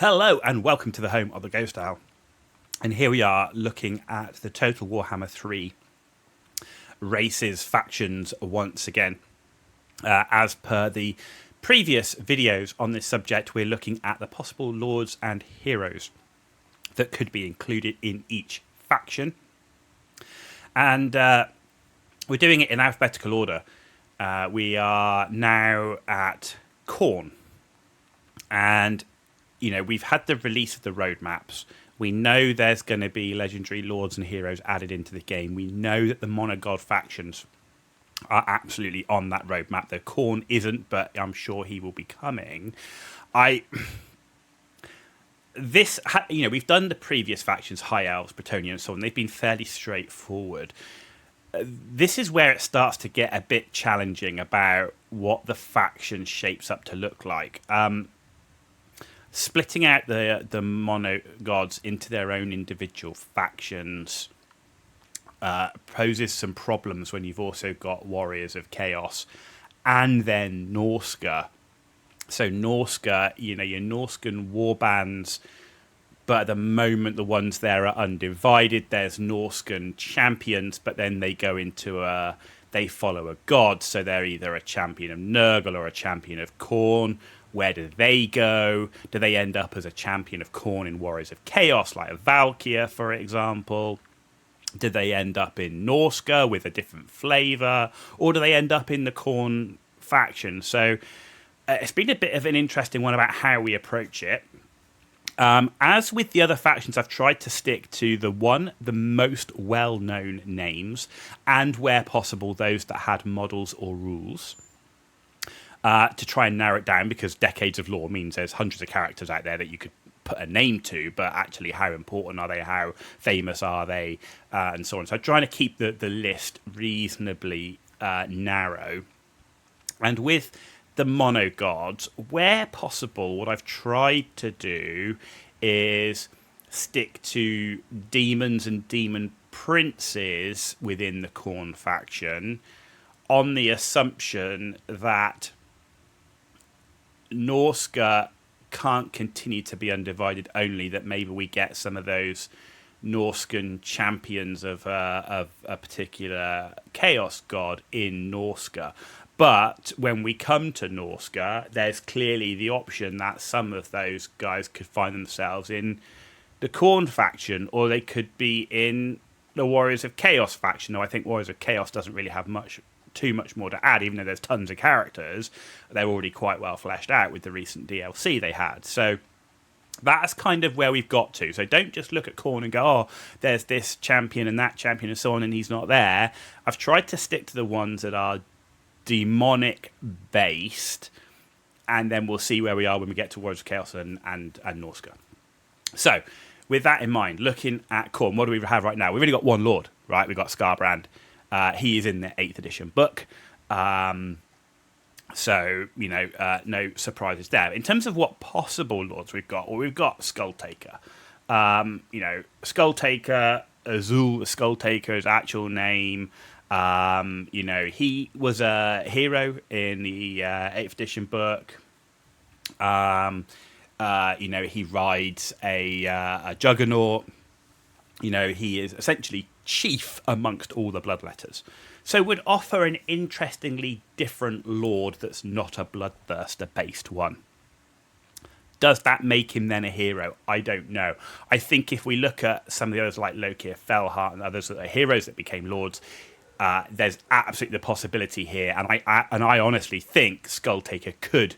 Hello and welcome to the home of the Ghost Owl. And here we are looking at the Total Warhammer 3 races, factions once again. As per the previous videos on this subject, we're looking at the possible lords and heroes that could be included in each faction. And we're doing it in alphabetical order. We are now at Khorne. And we've had the release of the roadmaps. We know there's going to be legendary lords and heroes added into the game. We know that the monogod factions are absolutely on that roadmap. Though Khorne isn't, but I'm sure he will be coming. We've done the previous factions, High Elves, Bretonnian, and so on. They've been fairly straightforward. This is where it starts to get a bit challenging about what the faction shapes up to look like. Splitting out the monogods into their own individual factions poses some problems when you've also got Warriors of Chaos and then Norsca. So Norsca, your Norscan warbands, but at the moment the ones there are undivided. There's Norscan champions, but then they go into they follow a god, so they're either a champion of Nurgle or a champion of Khorne. Where do they go? Do they end up as a champion of Khorne in Warriors of Chaos, like a Valkyr, for example? Do they end up in Norsca with a different flavour? Or do they end up in the Khorne faction? So it's been a bit of an interesting one about how we approach it. As with the other factions, I've tried to stick to the most well-known names, and where possible, those that had models or rules. To try and narrow it down, because decades of lore means there's hundreds of characters out there that you could put a name to, but actually how important are they, how famous are they, and so on. So I'm trying to keep the list reasonably narrow. And with the monogods, where possible, what I've tried to do is stick to demons and demon princes within the Khorne faction, on the assumption that Norsca can't continue to be undivided, only that maybe we get some of those Norscan champions of a particular chaos god in Norsca. But when we come to Norsca, there's clearly the option that some of those guys could find themselves in the Khorne faction, or they could be in the Warriors of Chaos faction. Though I think Warriors of Chaos doesn't really have too much more to add, even though there's tons of characters. They're already quite well fleshed out with the recent DLC they had. So that's kind of where we've got to. So don't just look at Khorne and go, oh, there's this champion and that champion and so on, and he's not there. I've tried to stick to the ones that are demonic based, and then we'll see where we are when we get to Warriors of Chaos and Norsca. So with that in mind, looking at Khorne, what do we have right now? We've only got one lord, right? We've got Scarbrand. He is in the 8th edition book. So, no surprises there. In terms of what possible lords we've got, well, we've got Skulltaker. Skulltaker, Azul, Skulltaker's actual name. He was a hero in the 8th edition book. He rides a juggernaut. He is essentially chief amongst all the bloodletters, so would offer an interestingly different lord that's not a bloodthirster based one. Does that make him then a hero? I don't know. I think if we look at some of the others like Loki, Felheart, and others that are heroes that became lords, there's absolutely the possibility here, and I honestly think Skulltaker could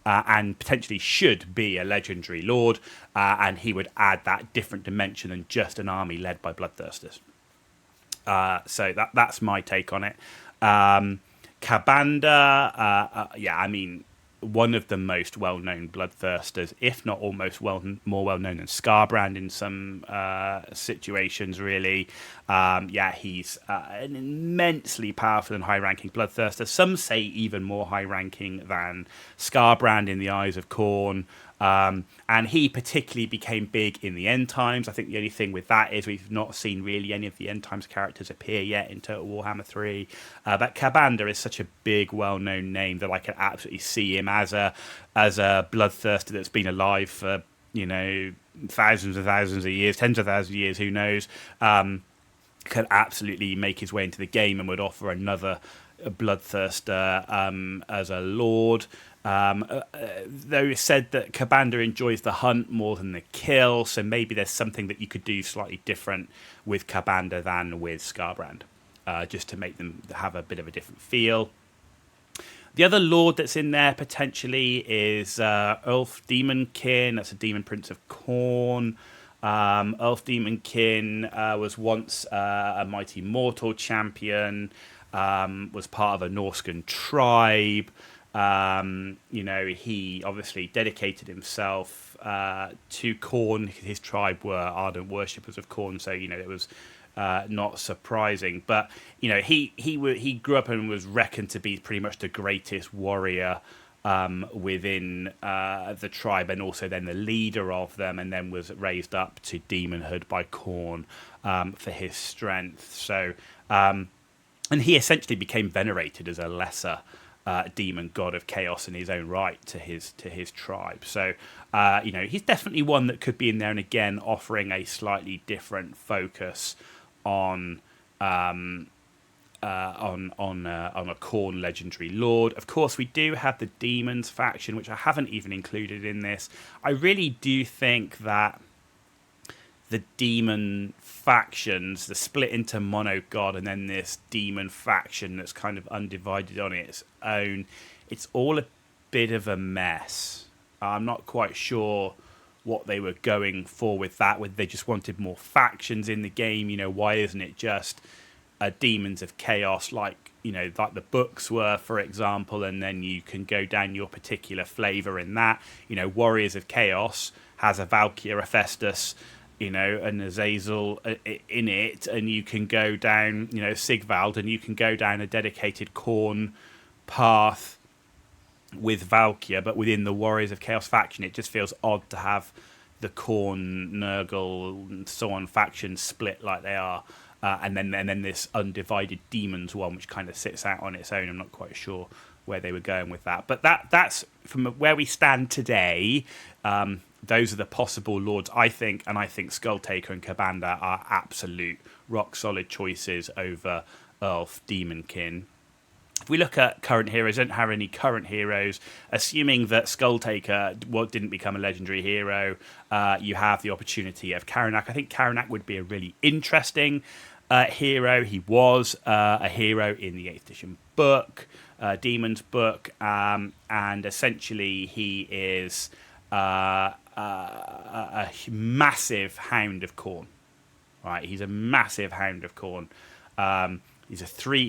and potentially should be a legendary lord, and he would add that different dimension than just an army led by bloodthirsters. So that's my take on it. Kabanda, one of the most well-known bloodthirsters, if not almost more well-known than Scarbrand in some situations, really. He's an immensely powerful and high-ranking bloodthirster. Some say even more high-ranking than Scarbrand in the eyes of Khorne. And he particularly became big in the End Times. I think the only thing with that is we've not seen really any of the End Times characters appear yet in Total Warhammer 3. But Kabanda is such a big, well-known name that I can absolutely see him as a bloodthirster that's been alive for thousands and thousands of years, tens of thousands of years, who knows, could absolutely make his way into the game and would offer another bloodthirster as a lord. Though it's said that Kabanda enjoys the hunt more than the kill, so maybe there's something that you could do slightly different with Kabanda than with Skarbrand, just to make them have a bit of a different feel. The other lord that's in there potentially is Ulf Demonkin. That's a demon prince of Khorne. Ulf Demonkin was once a mighty mortal champion, was part of a Norscan tribe. He obviously dedicated himself to Khorne. His tribe were ardent worshippers of Khorne, so it was not surprising. But he grew up and was reckoned to be pretty much the greatest warrior within the tribe, and also then the leader of them, and then was raised up to demonhood by Khorne for his strength. So, and he essentially became venerated as a lesser demon god of chaos in his own right to his tribe. So he's definitely one that could be in there, and again offering a slightly different focus on a Khorne legendary lord. Of course, we do have the demons faction, which I haven't even included in this. I really do think that the demon factions, the split into mono god and then this demon faction that's kind of undivided on its own, it's all a bit of a mess. I'm not quite sure what they were going for with that, whether they just wanted more factions in the game. Why isn't it just demons of chaos like the books were, for example, and then you can go down your particular flavor in that. Warriors of Chaos has a Valkyr, a Festus, and Azazel in it, and you can go down, Sigvald, and you can go down a dedicated Khorne path with Valkyr, but within the Warriors of Chaos faction, it just feels odd to have the Khorne, Nurgle, and so on factions split like they are, and then this undivided demons one, which kind of sits out on its own. I'm not quite sure where they were going with that, but that's from where we stand today. Those are the possible lords, I think, and I think Skulltaker and Kabanda are absolute rock-solid choices over Ulf Demonkin. If we look at current heroes, I don't have any current heroes. Assuming that Skulltaker didn't become a legendary hero, you have the opportunity of Karanak. I think Karanak would be a really interesting hero. He was a hero in the 8th edition book, Demon's book, and essentially he is a massive Hound of Khorne. Right, he's a massive Hound of Khorne. He's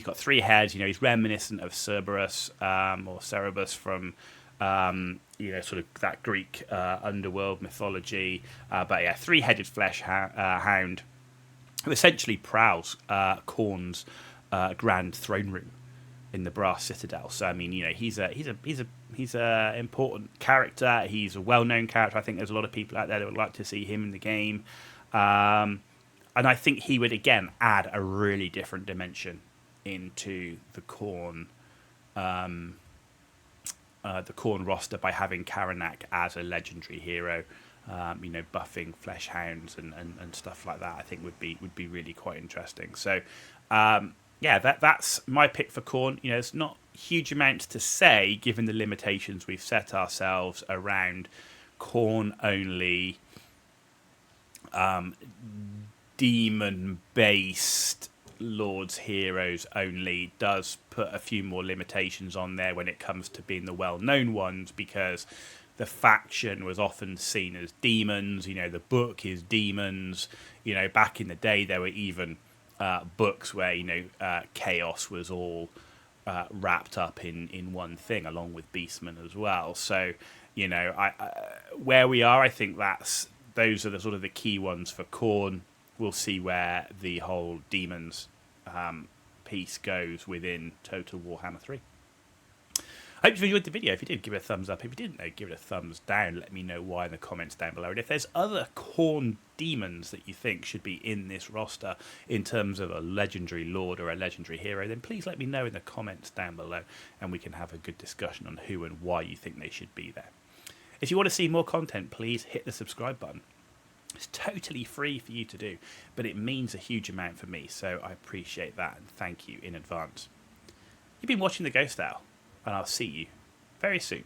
got 3 heads. He's reminiscent of Cerberus or Cerebus from sort of that Greek underworld mythology. But yeah, 3-headed flesh hound who essentially prowls Khorne's grand throne room in the Brass Citadel. So I mean, he's a important character. He's a well-known character. I think there's a lot of people out there that would like to see him in the game. And I think he would, again, add a really different dimension into the Khorne roster by having Karanak as a legendary hero. Buffing flesh hounds and stuff like that, I think would be really quite interesting. So, that's my pick for Khorne. It's not huge amounts to say given the limitations we've set ourselves around Khorne only. Demon-based Lords Heroes only does put a few more limitations on there when it comes to being the well-known ones, because the faction was often seen as demons. The book is demons. Back in the day, there were even books where chaos was all wrapped up in one thing, along with Beastmen as well. So where we are, I think those are the sort of the key ones for Khorne. We'll see where the whole demons piece goes within Total Warhammer 3. I hope you enjoyed the video. If you did, give it a thumbs up. If you didn't, give it a thumbs down. Let me know why in the comments down below. And if there's other Khorne demons that you think should be in this roster in terms of a legendary lord or a legendary hero, then please let me know in the comments down below, and we can have a good discussion on who and why you think they should be there. If you want to see more content, please hit the subscribe button. It's totally free for you to do, but it means a huge amount for me, so I appreciate that and thank you in advance. You've been watching The Ghost Owl, and I'll see you very soon.